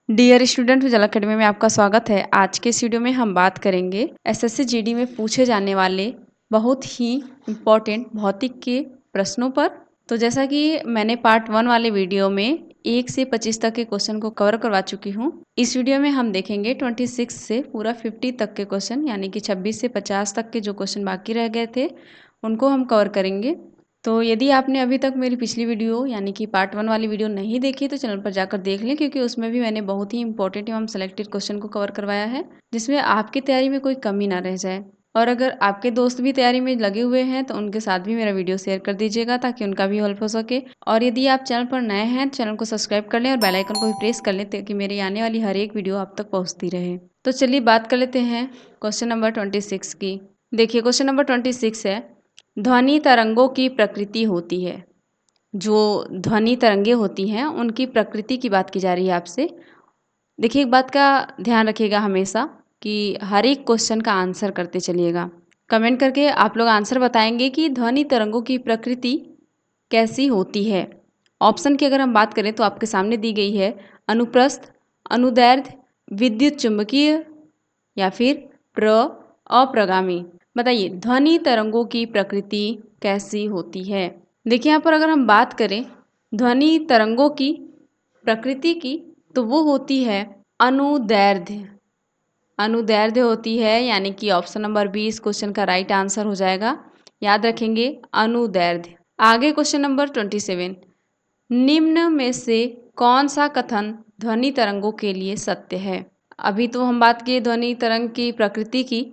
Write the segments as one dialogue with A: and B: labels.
A: Dear student उजाला academy में आपका स्वागत है। आज के इस वीडियो में हम बात करेंगे एसएससी जीडी में पूछे जाने वाले बहुत ही इम्पोर्टेंट भौतिक के प्रश्नों पर। तो जैसा कि मैंने पार्ट 1 वाले वीडियो में 1 से 25 तक के क्वेश्चन को कवर करवा चुकी हूँ। इस वीडियो में हम देखेंगे 26 से पूरा 50 तक के क्वेश्चन, यानी कि 26 से 50 तक के जो क्वेश्चन बाकी रह गए थे उनको हम कवर करेंगे। तो यदि आपने अभी तक मेरी पिछली वीडियो यानी कि पार्ट 1 वाली वीडियो नहीं देखी तो चैनल पर जाकर देख लें, क्योंकि उसमें भी मैंने बहुत ही इंपॉर्टेंट एवं सेलेक्टेड क्वेश्चन को कवर करवाया है, जिसमें आपकी तैयारी में कोई कमी ना रह जाए। और अगर आपके दोस्त भी तैयारी में लगे हुए हैं तो उनके साथ भी मेरा वीडियो शेयर कर दीजिएगा, ताकि उनका भी हेल्प हो सके। और यदि आप चैनल पर नए हैं तो चैनल को सब्सक्राइब कर लें और बेल आइकन को भी प्रेस कर लें, ताकि मेरी आने वाली हर एक वीडियो आप तक पहुँचती रहे। तो चलिए बात कर लेते हैं क्वेश्चन नंबर 26 की। देखिए क्वेश्चन नंबर 26 है, ध्वनि तरंगों की प्रकृति होती है। जो ध्वनि तरंगे होती हैं उनकी प्रकृति की बात की जा रही है आपसे। देखिए एक बात का ध्यान रखिएगा हमेशा कि हर एक क्वेश्चन का आंसर करते चलिएगा। कमेंट करके आप लोग आंसर बताएंगे कि ध्वनि तरंगों की प्रकृति कैसी होती है। ऑप्शन की अगर हम बात करें तो आपके सामने दी गई है अनुप्रस्थ, अनुदैर्ध्य, विद्युत चुंबकीय या फिर अप्रगामी। बताइए ध्वनि तरंगों की प्रकृति कैसी होती है। देखिए यहाँ पर अगर हम बात करें ध्वनि तरंगों की प्रकृति की, तो वो होती है अनुदैर्ध्य। अनुदैर्ध्य होती है, यानी कि ऑप्शन नंबर 20 क्वेश्चन का राइट आंसर हो जाएगा। याद रखेंगे अनुदैर्ध्य। आगे क्वेश्चन नंबर 27, निम्न में से कौन सा कथन ध्वनि तरंगों के लिए सत्य है। अभी तो हम बात किए ध्वनि तरंग की प्रकृति की,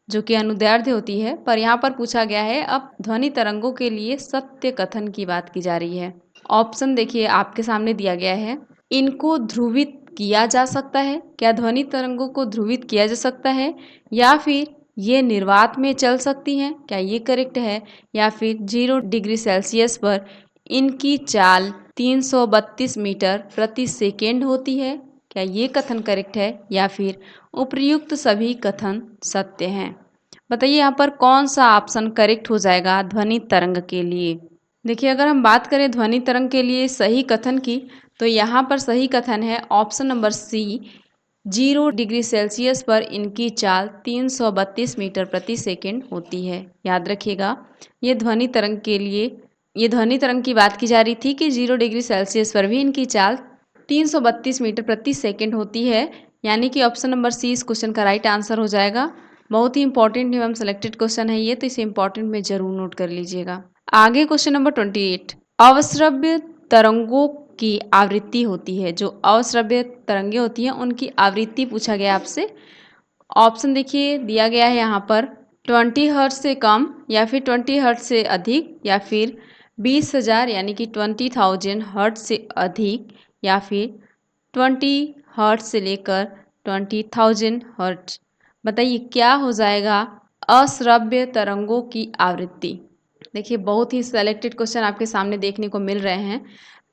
A: जो कि अनुदैर्ध्य होती है, पर यहाँ पर पूछा गया है अब ध्वनि तरंगों के लिए सत्य कथन की बात की जा रही है। ऑप्शन देखिए आपके सामने दिया गया है, इनको ध्रुवित किया जा सकता है। क्या ध्वनि तरंगों को ध्रुवित किया जा सकता है, या फिर ये निर्वात में चल सकती हैं, क्या ये करेक्ट है, या फिर 0 डिग्री सेल्सियस पर इनकी चाल 332 मीटर प्रति सेकेंड होती है, क्या ये कथन करेक्ट है, या फिर उपर्युक्त सभी कथन सत्य हैं। बताइए यहाँ पर कौन सा ऑप्शन करेक्ट हो जाएगा ध्वनि तरंग के लिए। देखिए अगर हम बात करें ध्वनि तरंग के लिए सही कथन की, तो यहाँ पर सही कथन है option number C, 0 degree Celsius पर इनकी चाल 332 मीटर प्रति सेकेंड होती है। याद रखिएगा ये ध्वनि तरंग के लिए, ये ध्वनि तरंग की बात की जा रही थी कि 0 डिग्री सेल्सियस पर भी इनकी चाल 332 मीटर प्रति सेकेंड होती है, यानी कि ऑप्शन नंबर सी इस क्वेश्चन का राइट आंसर हो जाएगा। बहुत ही इंपॉर्टेंट एवं सेलेक्टेड क्वेश्चन है ये, तो इसे इंपॉर्टेंट में जरूर नोट कर लीजिएगा। आगे क्वेश्चन नंबर 28, अवश्रव्य तरंगों की आवृत्ति होती है। जो अवश्रव्य तरंगे होती हैं उनकी आवृत्ति पूछा गया आपसे। ऑप्शन देखिए दिया गया है यहाँ पर, 20 हर्ट्ज से कम, या फिर 20 हर्ट्ज से अधिक, या फिर 20,000 यानी कि 20,000 हर्ट्ज से अधिक, या फिर 20 हर्ट्ज से लेकर 20,000 हर्ट्ज। बताइए क्या हो जाएगा अश्रव्य तरंगों की आवृत्ति। देखिए बहुत ही सेलेक्टेड क्वेश्चन आपके सामने देखने को मिल रहे हैं।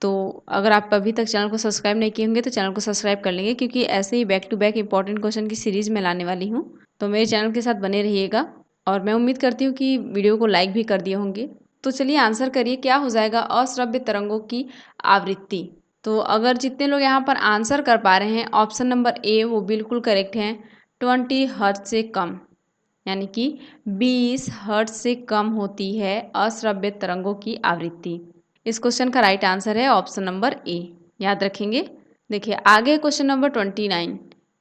A: तो अगर आप अभी तक चैनल को सब्सक्राइब नहीं किए होंगे तो चैनल को सब्सक्राइब कर लेंगे, क्योंकि ऐसे ही back to back important question की सीरीज में लाने वाली हूँ। तो मेरे चैनल के साथ बने रहिएगा, और मैं उम्मीद करती हूँ कि वीडियो को लाइक भी कर दिए होंगे। तो चलिए आंसर करिए, क्या हो जाएगा अश्रव्य तरंगों की आवृत्ति। तो अगर जितने लोग यहाँ पर आंसर कर पा रहे हैं ऑप्शन नंबर ए वो बिल्कुल करेक्ट हैं, 20 हर्ट्ज से कम, यानी कि 20 हर्ट्ज से कम होती है अश्रव्य तरंगों की आवृत्ति। इस क्वेश्चन का राइट आंसर है ऑप्शन नंबर ए। याद रखेंगे। देखिए आगे क्वेश्चन नंबर 29,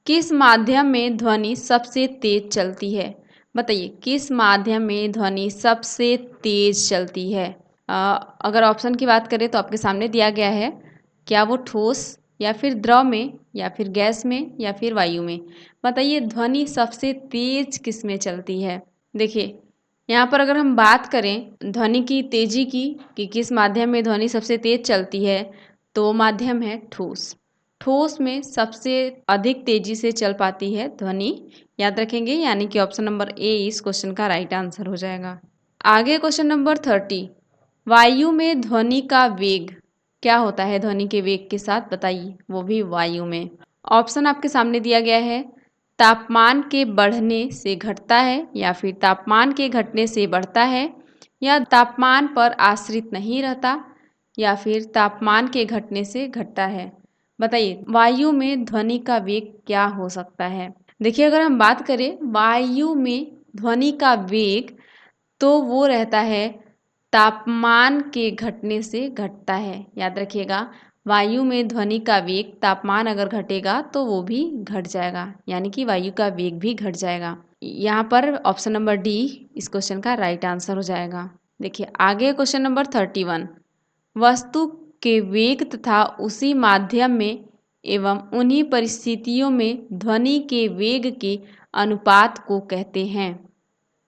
A: किस माध्यम में ध्वनि सबसे तेज चलती है। बताइए किस माध्यम में ध्वनि सबसे तेज चलती है। अगर ऑप्शन की बात करें तो आपके सामने दिया गया है, क्या वो ठोस, या फिर द्रव में, या फिर गैस में, या फिर वायु में। बताइए ध्वनि सबसे तेज किस में चलती है। देखिए यहाँ पर अगर हम बात करें ध्वनि की तेजी की कि किस माध्यम में ध्वनि सबसे तेज चलती है, तो माध्यम है ठोस। ठोस में सबसे अधिक तेजी से चल पाती है ध्वनि। याद रखेंगे, यानी कि ऑप्शन नंबर ए इस क्वेश्चन का राइट आंसर हो जाएगा। आगे क्वेश्चन नंबर 30, वायु में ध्वनि का वेग क्या होता है। ध्वनि के वेग के साथ बताइए, वो भी वायु में। ऑप्शन आपके सामने दिया गया है, तापमान के बढ़ने से घटता है, या फिर तापमान के घटने से बढ़ता है, या तापमान पर आश्रित नहीं रहता, या फिर तापमान के घटने से घटता है। बताइए वायु में ध्वनि का वेग क्या हो सकता है। देखिए अगर हम बात करें वायु में ध्वनि का वेग, तो वो रहता है तापमान के घटने से घटता है। याद रखिएगा वायु में ध्वनि का वेग तापमान अगर घटेगा तो वो भी घट जाएगा, यानी कि वायु का वेग भी घट जाएगा। यहाँ पर ऑप्शन नंबर डी इस क्वेश्चन का राइट आंसर हो जाएगा। देखिए आगे क्वेश्चन नंबर 31, वस्तु के वेग तथा उसी माध्यम में एवं उन्हीं परिस्थितियों में ध्वनि के वेग के अनुपात को कहते हैं।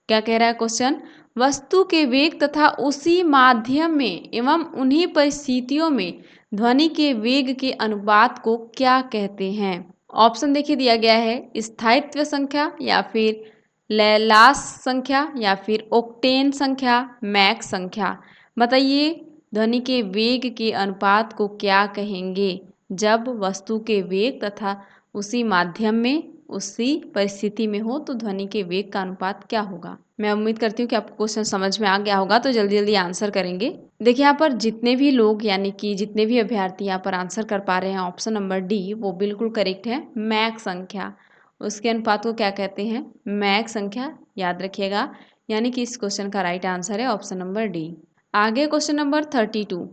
A: क्या कह रहा है क्वेश्चन, वस्तु के वेग तथा उसी माध्यम में एवं उन्हीं परिस्थितियों में ध्वनि के वेग के अनुपात को क्या कहते हैं। ऑप्शन देखिए दिया गया है स्थायित्व संख्या या फिर लैलास संख्या या फिर ओक्टेन संख्या, मैक संख्या। बताइए ध्वनि के वेग के अनुपात को क्या कहेंगे जब वस्तु के वेग तथा उसी माध्यम में उसी परिस्थिति में हो तो ध्वनि के वेग का अनुपात क्या होगा। मैं उम्मीद करती हूँ कि आपको क्वेश्चन समझ में आ गया होगा, तो जल्दी जल्दी आंसर करेंगे। देखिए यहाँ पर जितने भी लोग यानी कि जितने भी अभ्यर्थी यहाँ पर आंसर कर पा रहे हैं ऑप्शन नंबर डी वो बिल्कुल करेक्ट है। मैक संख्या, उसके अनुपात को क्या कहते हैं, मैक संख्या। याद रखिएगा, यानी कि इस क्वेश्चन का राइट आंसर है ऑप्शन नंबर डी। आगे क्वेश्चन नंबर 32,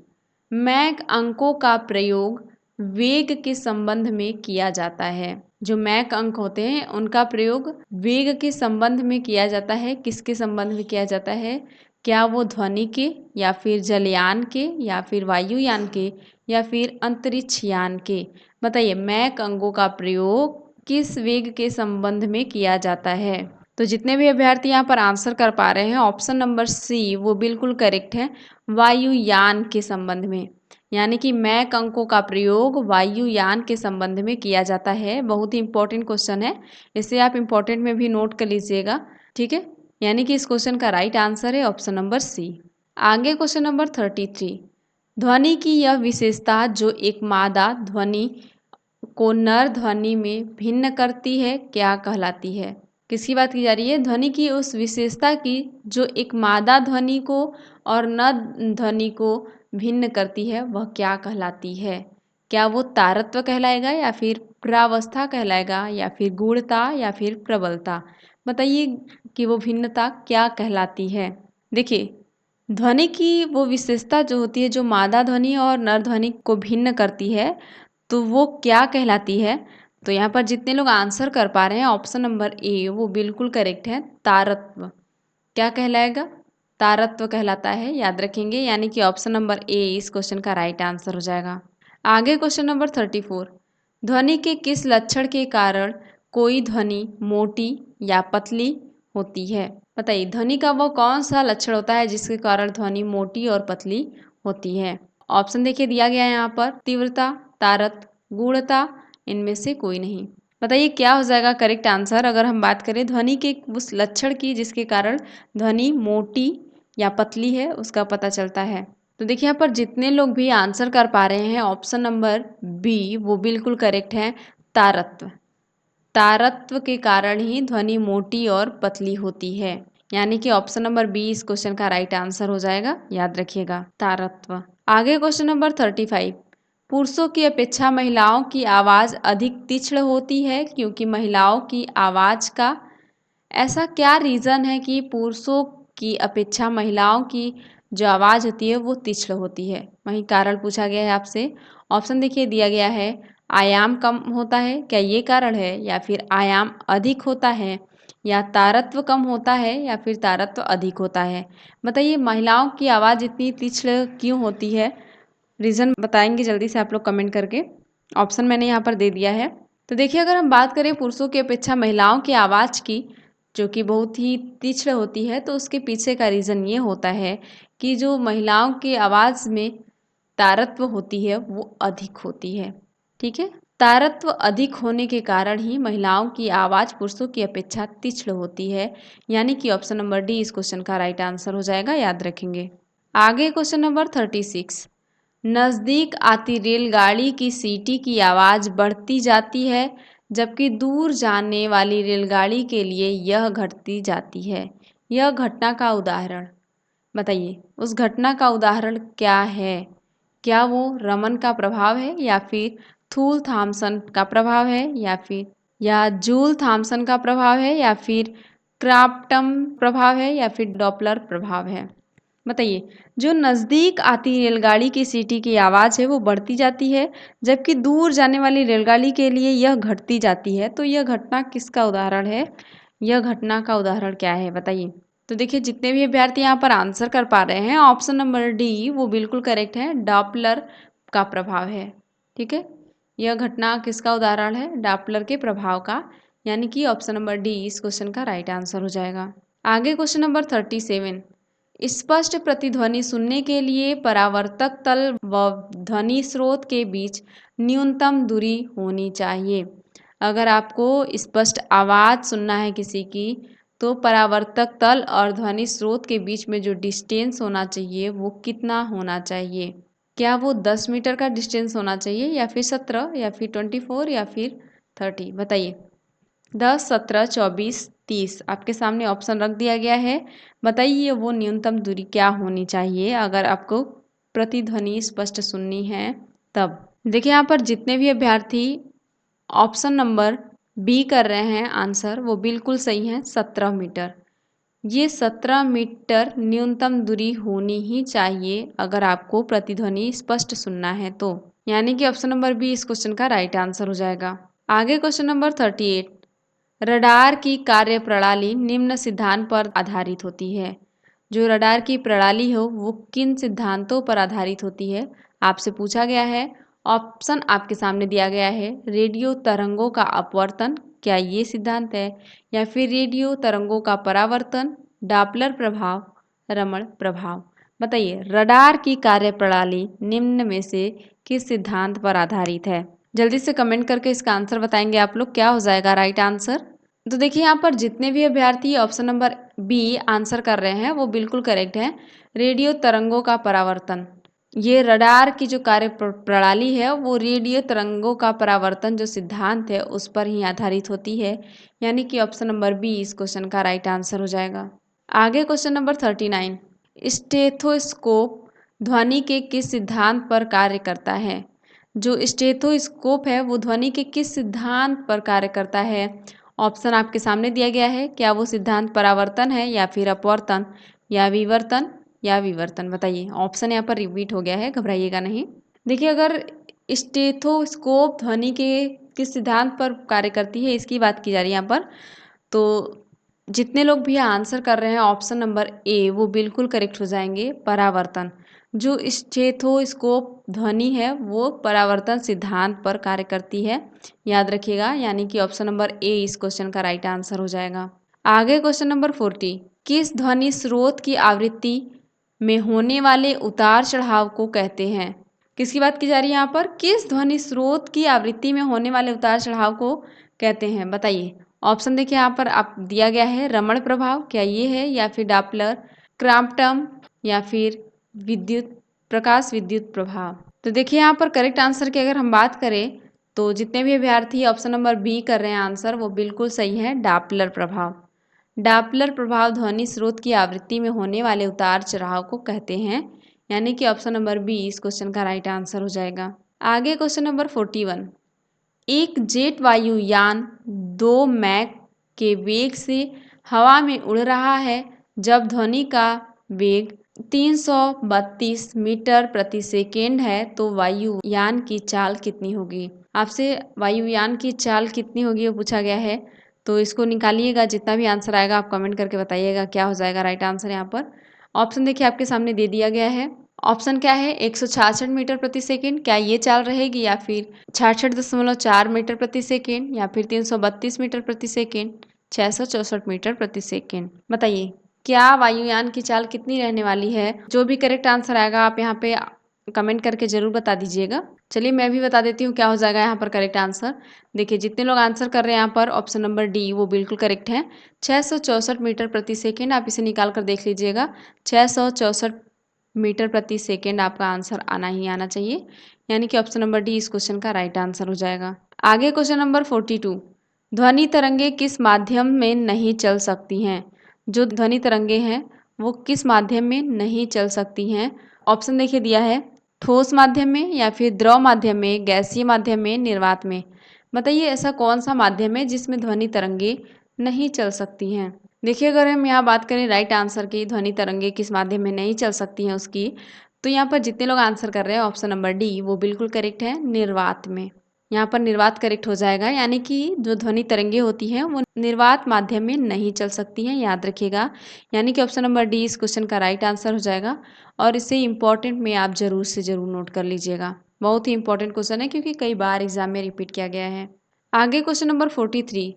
A: मैक अंकों का प्रयोग वेग के संबंध में किया जाता है। जो मैक अंक होते हैं उनका प्रयोग वेग के संबंध में किया जाता है। किसके संबंध में किया जाता है, क्या वो ध्वनि के या फिर जलयान के या फिर वायुयान के या फिर अंतरिक्ष यान के। बताइए मैक अंकों का प्रयोग किस वेग के संबंध में किया जाता है। तो जितने भी अभ्यर्थी यहाँ पर आंसर कर पा रहे हैं ऑप्शन नंबर सी वो बिल्कुल करेक्ट है, वायुयान के संबंध में। यानी कि मैक अंकों का प्रयोग वायुयान के संबंध में किया जाता है। बहुत ही इंपॉर्टेंट क्वेश्चन है, इसे आप इंपॉर्टेंट में भी नोट कर लीजिएगा, ठीक है। यानी कि इस क्वेश्चन का राइट आंसर है ऑप्शन नंबर सी। आगे क्वेश्चन नंबर 33, ध्वनि की यह विशेषता जो एक मादा ध्वनि को नर ध्वनि में भिन्न करती है क्या कहलाती है। किसकी बात की जा रही है, ध्वनि की उस विशेषता की जो एक मादा ध्वनि को और नर ध्वनि को भिन्न करती है वह क्या कहलाती है। क्या वो तारत्व कहलाएगा या फिर प्रावस्था कहलाएगा या फिर गूढ़ता या फिर प्रबलता। बताइए कि वो भिन्नता क्या कहलाती है। देखिए ध्वनि की वो विशेषता जो होती है जो मादा ध्वनि और नर ध्वनि को भिन्न करती है तो वो क्या कहलाती है। तो यहाँ पर जितने लोग आंसर कर पा रहे हैं ऑप्शन नंबर ए वो बिल्कुल करेक्ट है, तारत्व। क्या कहलाएगा, तारत्व कहलाता है। याद रखेंगे, यानी कि ऑप्शन नंबर ए इस क्वेश्चन का राइट आंसर हो जाएगा। आगे क्वेश्चन नंबर 34, ध्वनि के किस लक्षण के कारण कोई ध्वनि मोटी या पतली होती है। बताइए ध्वनि का वो कौन सा लक्षण होता है जिसके कारण ध्वनि मोटी और पतली होती है। ऑप्शन देखिए दिया गया है यहाँ पर, तीव्रता, तारत, गूढ़ता, इनमें से कोई नहीं। बताइए क्या हो जाएगा करेक्ट आंसर अगर हम बात करें ध्वनि के उस लक्षण की जिसके कारण ध्वनि मोटी या पतली है उसका पता चलता है। तो देखिए यहाँ पर जितने लोग भी आंसर कर पा रहे हैं ऑप्शन नंबर बी वो बिल्कुल करेक्ट है, तारत्व। तारत्व के कारण ही ध्वनि मोटी और पतली होती है। यानी कि ऑप्शन नंबर बी इस क्वेश्चन का राइट आंसर हो जाएगा। याद रखिएगा, तारत्व। आगे क्वेश्चन नंबर 35, पुरुषों की अपेक्षा महिलाओं की आवाज़ अधिक तीक्ष्ण होती है क्योंकि महिलाओं की आवाज़ का ऐसा क्या रीज़न है कि पुरुषों की अपेक्षा महिलाओं की जो आवाज़ होती है वो तीक्ष्ण होती है। वहीं कारण पूछा गया है आपसे। ऑप्शन देखिए दिया गया है, आयाम कम होता है, क्या ये कारण है, या फिर आयाम अधिक होता है, या तारत्व कम होता है, या फिर तारत्व अधिक होता है। बताइए महिलाओं की आवाज़ इतनी तीक्ष्ण क्यों होती है, रीज़न बताएंगे जल्दी से आप लोग कमेंट करके। ऑप्शन मैंने यहाँ पर दे दिया है। तो देखिए अगर हम बात करें पुरुषों की अपेक्षा महिलाओं की आवाज़ की जो कि बहुत ही तीक्ष्ण होती है, तो उसके पीछे का रीज़न ये होता है कि जो महिलाओं की आवाज़ में तारत्व होती है वो अधिक होती है, ठीक है। तारत्व अधिक होने के कारण ही महिलाओं की आवाज़ पुरुषों की अपेक्षा तीक्ष्ण होती है। यानी कि ऑप्शन नंबर डी इस क्वेश्चन का राइट आंसर हो जाएगा। याद रखेंगे। आगे क्वेश्चन नंबर 36, नज़दीक आती रेलगाड़ी की सीटी की आवाज़ बढ़ती जाती है जबकि दूर जाने वाली रेलगाड़ी के लिए यह घटती जाती है। यह घटना का उदाहरण बताइए, उस घटना का उदाहरण क्या है। क्या वो रमन का प्रभाव है या फिर थूल थॉमसन का प्रभाव है या जूल थॉमसन का प्रभाव है या फिर क्राफ्टम प्रभाव है या फिर डॉपलर प्रभाव है। बताइए। जो नज़दीक आती रेलगाड़ी की सीटी की आवाज़ है वो बढ़ती जाती है, जबकि दूर जाने वाली रेलगाड़ी के लिए यह घटती जाती है। तो यह घटना किसका उदाहरण है? यह घटना का उदाहरण क्या है बताइए। तो देखिए जितने भी अभ्यर्थी यहाँ पर आंसर कर पा रहे हैं, ऑप्शन नंबर डी वो बिल्कुल करेक्ट है, डॉपलर का प्रभाव है। ठीक है, यह घटना किसका उदाहरण है? डॉपलर के प्रभाव का, यानी कि ऑप्शन नंबर डी इस क्वेश्चन का राइट आंसर हो जाएगा। आगे क्वेश्चन नंबर 37। स्पष्ट प्रतिध्वनि सुनने के लिए परावर्तक तल व ध्वनि स्रोत के बीच न्यूनतम दूरी होनी चाहिए। अगर आपको स्पष्ट आवाज़ सुनना है किसी की, तो परावर्तक तल और ध्वनि स्रोत के बीच में जो डिस्टेंस होना चाहिए वो कितना होना चाहिए? क्या वो 10 मीटर का डिस्टेंस होना चाहिए या फिर 17 या फिर 24 या फिर 30? बताइए। 10, 17, 24, 30 आपके सामने ऑप्शन रख दिया गया है। बताइए वो न्यूनतम दूरी क्या होनी चाहिए अगर आपको प्रतिध्वनि स्पष्ट सुननी है तब। देखिए यहाँ पर जितने भी अभ्यर्थी ऑप्शन नंबर बी कर रहे हैं आंसर, वो बिल्कुल सही है, 17 मीटर। ये 17 मीटर न्यूनतम दूरी होनी ही चाहिए अगर आपको प्रतिध्वनि स्पष्ट सुनना है तो, यानी कि ऑप्शन नंबर बी इस क्वेश्चन का राइट आंसर हो जाएगा। आगे क्वेश्चन नंबर 38। रडार की कार्यप्रणाली निम्न सिद्धांत पर आधारित होती है। जो रडार की प्रणाली हो वो किन सिद्धांतों पर आधारित होती है? आपसे पूछा गया है। ऑप्शन आपके सामने दिया गया है। रेडियो तरंगों का अपवर्तन, क्या ये सिद्धांत है? या फिर रेडियो तरंगों का परावर्तन, डॉपलर प्रभाव, रमण प्रभाव। बताइए रडार की कार्यप्रणाली निम्न में से किस सिद्धांत पर आधारित है? जल्दी से कमेंट करके इसका आंसर बताएंगे आप लोग, क्या हो जाएगा राइट आंसर। तो देखिए यहाँ पर जितने भी अभ्यर्थी ऑप्शन नंबर बी आंसर कर रहे हैं वो बिल्कुल करेक्ट है, रेडियो तरंगों का परावर्तन। ये रडार की जो कार्य प्रणाली है वो रेडियो तरंगों का परावर्तन जो सिद्धांत है उस पर ही आधारित होती है, यानी कि ऑप्शन नंबर बी इस क्वेश्चन का राइट आंसर हो जाएगा। आगे क्वेश्चन नंबर 39। स्टेथोस्कोप ध्वनि के किस सिद्धांत पर कार्य करता है? जो स्टेथोस्कोप है वो ध्वनि के किस सिद्धांत पर कार्य करता है? ऑप्शन आपके सामने दिया गया है। क्या वो सिद्धांत परावर्तन है या फिर अपवर्तन या विवर्तन या विवर्तन? बताइए। ऑप्शन यहाँ पर रिपीट हो गया है, घबराइएगा नहीं। देखिए अगर स्टेथोस्कोप ध्वनि के किस सिद्धांत पर कार्य करती है इसकी बात की जा रही है यहाँ पर, तो जितने लोग भी आंसर कर रहे हैं ऑप्शन नंबर ए वो बिल्कुल करेक्ट हो जाएंगे, परावर्तन। जो स्टेथोस्कोप ध्वनि है वो परावर्तन सिद्धांत पर कार्य करती है, याद रखिएगा, यानी कि ऑप्शन नंबर ए इस क्वेश्चन का राइट आंसर हो जाएगा। आगे क्वेश्चन नंबर 40। किस ध्वनि स्रोत की आवृत्ति में होने वाले उतार चढ़ाव को कहते हैं? किसकी बात की जा रही है यहाँ पर? किस ध्वनि स्रोत की आवृत्ति में होने वाले उतार चढ़ाव को कहते हैं? बताइए। ऑप्शन देखिए यहाँ पर आप दिया गया है। रमण प्रभाव, क्या ये है? या फिर डॉपलर, क्राम्पटन या फिर विद्युत प्रकाश विद्युत प्रभाव। तो देखिए यहाँ पर करेक्ट आंसर की अगर हम बात करें तो जितने भी अभ्यर्थी ऑप्शन नंबर बी कर रहे हैं आंसर वो बिल्कुल सही है, डॉपलर प्रभाव। डॉपलर प्रभाव ध्वनि स्रोत की आवृत्ति में होने वाले उतार चढ़ाव को कहते हैं, यानी कि ऑप्शन नंबर बी इस क्वेश्चन का राइट आंसर हो जाएगा। आगे क्वेश्चन नंबर 41। एक जेट वायुयान 2 मैक के वेग से हवा में उड़ रहा है जब ध्वनि का वेग 332 मीटर प्रति सेकेंड है, तो वायुयान की चाल कितनी होगी? आपसे वायुयान की चाल कितनी होगी वो पूछा गया है, तो इसको निकालिएगा। जितना भी आंसर आएगा आप कमेंट करके बताइएगा क्या हो जाएगा राइट आंसर यहाँ पर। ऑप्शन देखिए आपके सामने दे दिया गया है। ऑप्शन क्या है? 166 मीटर प्रति सेकेंड, क्या ये चाल रहेगी? या फिर 66.4 मीटर प्रति सेकेंड, या फिर 332 मीटर प्रति सेकेंड, 664 मीटर प्रति सेकेंड। बताइए क्या वायुयान की चाल कितनी रहने वाली है? जो भी करेक्ट आंसर आएगा आप यहाँ पे कमेंट करके जरूर बता दीजिएगा। चलिए मैं भी बता देती हूँ क्या हो जाएगा यहाँ पर करेक्ट आंसर। देखिए जितने लोग आंसर कर रहे हैं यहाँ पर ऑप्शन नंबर डी वो बिल्कुल करेक्ट है, 664 मीटर प्रति सेकेंड। आप इसे निकाल कर देख लीजिएगा, 664 मीटर प्रति सेकेंड आपका आंसर आना ही आना चाहिए, यानी कि ऑप्शन नंबर डी इस क्वेश्चन का राइट आंसर हो जाएगा। आगे क्वेश्चन नंबर 42। ध्वनि तरंगे किस माध्यम में नहीं चल सकती हैं? जो ध्वनि तरंगे हैं वो किस माध्यम में नहीं चल सकती हैं? ऑप्शन देखिए दिया है। ठोस माध्यम में या फिर द्रव माध्यम में, गैसीय माध्यम में, निर्वात में। बताइए ऐसा कौन सा माध्यम है जिसमें ध्वनि तरंगे नहीं चल सकती हैं। देखिए अगर हम यहाँ बात करें राइट आंसर की, ध्वनि तरंगे किस माध्यम में नहीं चल सकती हैं उसकी, तो यहाँ पर जितने लोग आंसर कर रहे हैं ऑप्शन नंबर डी वो बिल्कुल करेक्ट है, निर्वात में। यहाँ पर निर्वात करेक्ट हो जाएगा, यानी कि जो ध्वनि तरंगे होती हैं वो निर्वात माध्यम में नहीं चल सकती हैं, याद रखिएगा। यानी कि ऑप्शन नंबर डी इस क्वेश्चन का राइट आंसर हो जाएगा। और इसे इम्पॉर्टेंट में आप जरूर से जरूर नोट कर लीजिएगा, बहुत ही इंपॉर्टेंट क्वेश्चन है क्योंकि कई बार एग्जाम में रिपीट किया गया है। आगे क्वेश्चन नंबर 43,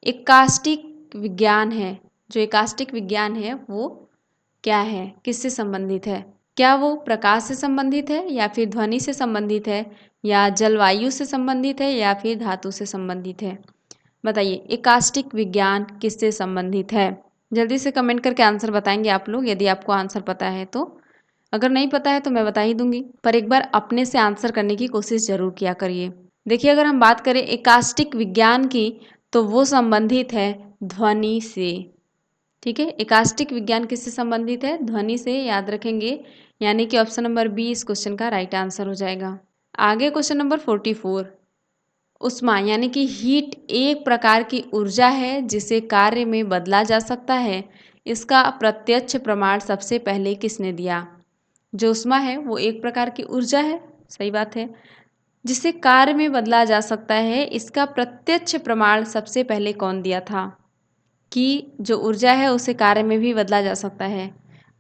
A: एकास्टिक विज्ञान है, जो एकास्टिक विज्ञान है वो क्या है, किससे संबंधित है। क्या वो प्रकाश से संबंधित है या फिर ध्वनि से संबंधित है या जलवायु से संबंधित है या फिर धातु से संबंधित है। बताइए एकास्टिक विज्ञान किससे संबंधित है। जल्दी से कमेंट करके आंसर बताएंगे आप लोग यदि आपको आंसर पता है तो। अगर नहीं पता है तो मैं बता ही दूंगी, पर एक बार अपने से आंसर करने की कोशिश जरूर किया करिए। देखिए अगर हम बात करें एकास्टिक विज्ञान की तो वो संबंधित है ध्वनि से। ठीक है, एकास्टिक विज्ञान किससे संबंधित है, ध्वनि से, याद रखेंगे। यानी कि ऑप्शन नंबर बी इस क्वेश्चन का राइट आंसर हो जाएगा। आगे क्वेश्चन नंबर 44, उष्मा यानी कि हीट एक प्रकार की ऊर्जा है जिसे कार्य में बदला जा सकता है। इसका प्रत्यक्ष प्रमाण सबसे पहले किसने दिया। जो उष्मा है वो एक प्रकार की ऊर्जा है, सही बात है, जिसे कार्य में बदला जा सकता है। इसका प्रत्यक्ष प्रमाण सबसे पहले कौन दिया था कि जो ऊर्जा है उसे कार्य में भी बदला जा सकता है।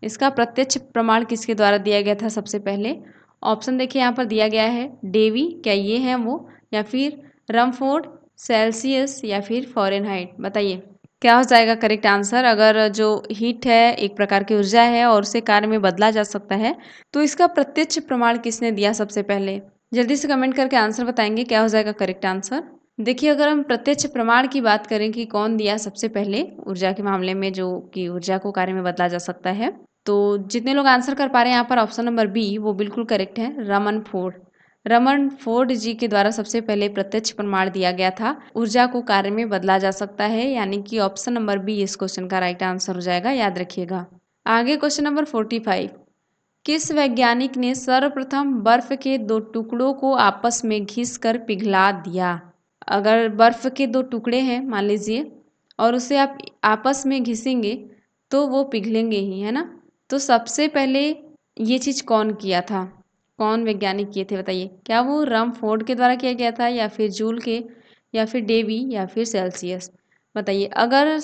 A: इसका प्रत्यक्ष प्रमाण किसके द्वारा दिया गया था सबसे पहले। ऑप्शन देखिए यहाँ पर दिया गया है, डेवी, क्या ये हैं वो, या फिर रमफोर्ड, सेल्सियस या फिर फ़ारेनहाइट। बताइए क्या हो जाएगा करेक्ट आंसर। अगर जो हीट है एक प्रकार की ऊर्जा है और उसे कार्य में बदला जा सकता है तो इसका प्रत्यक्ष प्रमाण किसने दिया सबसे पहले। जल्दी से कमेंट करके आंसर बताएंगे क्या हो जाएगा करेक्ट आंसर। देखिए अगर हम प्रत्यक्ष प्रमाण की बात करें कि कौन दिया सबसे पहले ऊर्जा के मामले में, जो कि ऊर्जा को कार्य में बदला जा सकता है, तो जितने लोग आंसर कर पा रहे हैं यहाँ पर ऑप्शन नंबर बी वो बिल्कुल करेक्ट है, रमनफोर्ड। रमनफोर्ड जी के द्वारा सबसे पहले प्रत्यक्ष प्रमाण दिया गया था ऊर्जा को कार्य में बदला जा सकता है, यानी कि ऑप्शन नंबर बी इस क्वेश्चन का राइट आंसर हो जाएगा, याद रखिएगा। आगे क्वेश्चन नंबर 45, किस वैज्ञानिक ने सर्वप्रथम बर्फ के दो टुकड़ों को आपस में घिस कर पिघला दिया। अगर बर्फ के दो टुकड़े हैं मान लीजिए और उसे आप आपस में घिसेंगे तो वो पिघलेंगे ही, है ना। तो सबसे पहले ये चीज़ कौन किया था, कौन वैज्ञानिक किए थे बताइए। क्या वो रमफोर्ड के द्वारा किया गया था या फिर जूल के या फिर डेवी या फिर सेल्सियस। बताइए अगर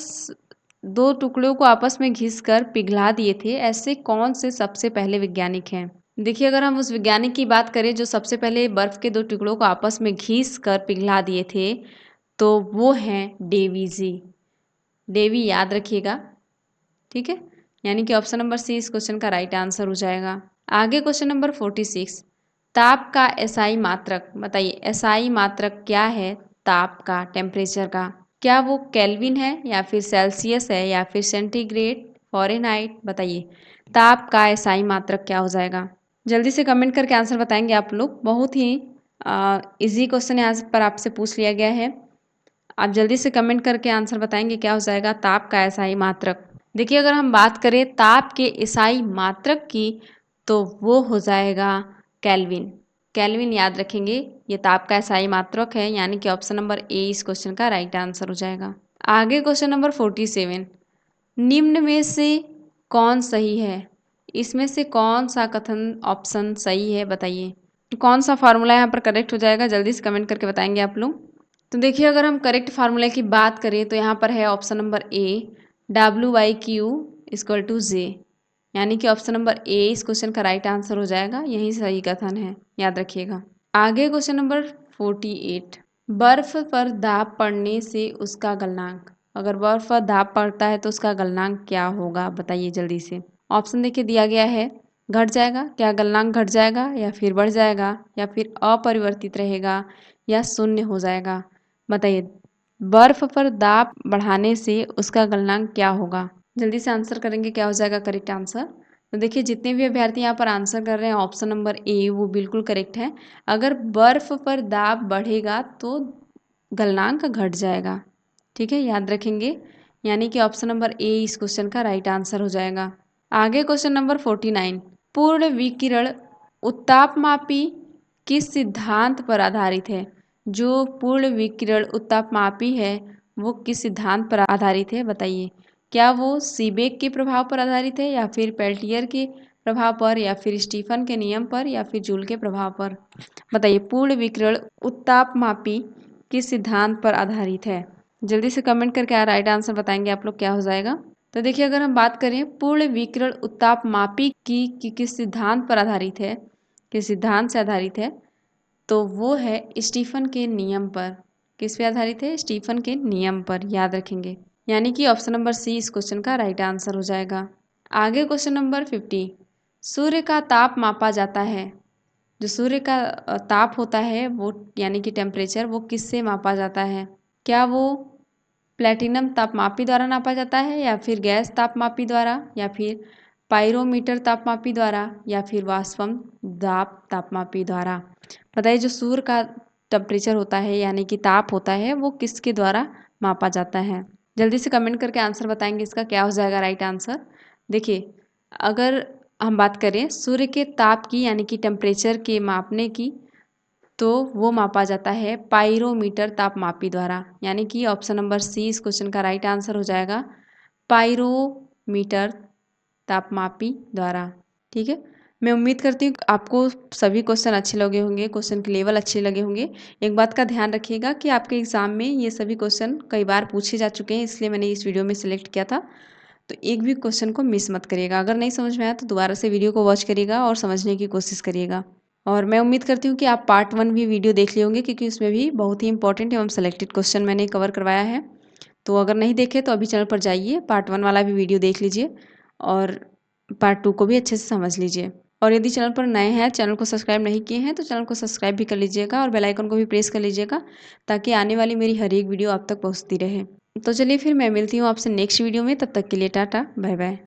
A: दो टुकड़ों को आपस में घिस कर पिघला दिए थे, ऐसे कौन से सबसे पहले वैज्ञानिक हैं। देखिए अगर हम उस वैज्ञानिक की बात करें जो सबसे पहले बर्फ़ के दो टुकड़ों को आपस में घिस कर पिघला दिए थे तो वो हैं डेवी जी। डेवी याद रखिएगा, ठीक है। यानी कि ऑप्शन नंबर सी इस क्वेश्चन का राइट आंसर हो जाएगा। आगे क्वेश्चन नंबर 46, ताप का एसआई मात्रक। बताइए एसआई मात्रक क्या है ताप का, टेम्परेचर का। क्या वो केल्विन है या फिर सेल्सियस है या फिर सेंटीग्रेड, फ़ारेनहाइट। बताइए ताप का एसआई मात्रक क्या हो जाएगा। जल्दी से कमेंट करके आंसर बताएंगे आप लोग। बहुत ही इजी क्वेश्चन यहाँ पर आपसे पूछ लिया गया है। आप जल्दी से कमेंट करके आंसर बताएंगे क्या हो जाएगा ताप का एसआई मात्रक। देखिए अगर हम बात करें ताप के एसआई मात्रक की तो वो हो जाएगा केल्विन। केल्विन याद रखेंगे, ये ताप का एसआई मात्रक है, यानी कि ऑप्शन नंबर ए इस क्वेश्चन का राइट आंसर हो जाएगा। आगे क्वेश्चन नंबर 47, निम्न में से कौन सही है। इसमें से कौन सा कथन ऑप्शन सही है बताइए। कौन सा फार्मूला यहाँ पर करेक्ट हो जाएगा, जल्दी से कमेंट करके बताएंगे आप लोग। तो देखिए अगर हम करेक्ट फार्मूले की बात करें तो यहाँ पर है option number A, W/Q = J, यानी कि ऑप्शन नंबर ए इस क्वेश्चन का राइट आंसर हो जाएगा, यही सही कथन है, याद रखिएगा। आगे क्वेश्चन नंबर 48, बर्फ पर दाब पड़ने से उसका गलनांक। अगर बर्फ पर दाब पड़ता है तो उसका गलनांक क्या होगा बताइए जल्दी से। ऑप्शन देखिए दिया गया है, घट जाएगा, क्या गलनांक घट जाएगा या फिर बढ़ जाएगा या फिर अपरिवर्तित रहेगा या शून्य हो जाएगा। बताइए बर्फ पर दाब बढ़ाने से उसका गलनांक क्या होगा। जल्दी से आंसर करेंगे क्या हो जाएगा करेक्ट आंसर। तो देखिए जितने भी अभ्यर्थी यहाँ पर आंसर कर रहे हैं ऑप्शन नंबर ए वो बिल्कुल करेक्ट है। अगर बर्फ पर दाब बढ़ेगा तो गलनांक घट जाएगा, ठीक है, याद रखेंगे। यानी कि ऑप्शन नंबर ए इस क्वेश्चन का राइट आंसर हो जाएगा। आगे क्वेश्चन नंबर 49, पूर्ण विकिरण उत्तापमापी किस सिद्धांत पर आधारित है? जो पूर्ण विकिरण उत्तापमापी है वो किस सिद्धांत पर आधारित है बताइए। क्या वो सीबेक के प्रभाव पर आधारित है, या फिर पेल्टियर के प्रभाव पर, या फिर स्टीफन के नियम पर, या फिर जूल के प्रभाव पर? बताइए पूर्ण विकिरण उत्तापमापी किस सिद्धांत पर आधारित है? जल्दी से कमेंट करके राइट आंसर बताएंगे आप लोग क्या हो जाएगा। तो देखिए, अगर हम बात करें पूर्ण विकिरण उत्तापमापी की किस सिद्धांत पर आधारित है, किस सिद्धांत से आधारित है, तो वो है स्टीफन के नियम पर। किस पे आधारित है? स्टीफन के नियम पर, याद रखेंगे। यानी कि ऑप्शन नंबर सी इस क्वेश्चन का राइट आंसर हो जाएगा। आगे क्वेश्चन नंबर 50, सूर्य का ताप मापा जाता है। जो सूर्य का ताप होता है वो यानी कि टेम्परेचर, वो किससे मापा जाता है? क्या वो प्लैटिनम तापमापी द्वारा नापा जाता है, या फिर गैस तापमापी द्वारा, या फिर पाइरोमीटर तापमापी द्वारा, या फिर वाष्पम दाब तापमापी द्वारा? बताइए जो सूर्य का टेम्परेचर होता है यानी कि ताप होता है वो किसके द्वारा मापा जाता है? जल्दी से कमेंट करके आंसर बताएंगे इसका क्या हो जाएगा राइट आंसर। देखिए, अगर हम बात करें सूर्य के ताप की यानी कि टेम्परेचर के मापने की, तो वो मापा जाता है पाइरोमीटर तापमापी द्वारा। यानी कि ऑप्शन नंबर सी इस क्वेश्चन का राइट आंसर हो जाएगा, पाइरोमीटर तापमापी द्वारा। ठीक है, मैं उम्मीद करती हूँ आपको सभी क्वेश्चन अच्छे लगे होंगे, क्वेश्चन के लेवल अच्छे लगे होंगे। एक बात का ध्यान रखिएगा कि आपके एग्ज़ाम में ये सभी क्वेश्चन कई बार पूछे जा चुके हैं, इसलिए मैंने इस वीडियो में सिलेक्ट किया था। तो एक भी क्वेश्चन को मिस मत करिएगा। अगर नहीं समझ में आया तो दोबारा से वीडियो को वॉच करिएगा और समझने की कोशिश करिएगा। और मैं उम्मीद करती हूँ कि आप पार्ट 1 भी वीडियो देख लिए होंगे, क्योंकि उसमें भी बहुत ही इंपॉर्टेंट एवं सेलेक्टेड क्वेश्चन मैंने कवर करवाया है। तो अगर नहीं देखे तो अभी चैनल पर जाइए, पार्ट 1 वाला भी वीडियो देख लीजिए और पार्ट 2 को भी अच्छे से समझ लीजिए। और यदि चैनल पर नए हैं, चैनल को सब्सक्राइब नहीं किए हैं, तो चैनल को सब्सक्राइब भी कर लीजिएगा और बेल आइकन को भी प्रेस कर लीजिएगा, ताकि आने वाली मेरी हर एक वीडियो आप तक पहुँचती रहे। तो चलिए फिर मैं मिलती हूँ आपसे नेक्स्ट वीडियो में, तब तक के लिए टाटा बाय बाय।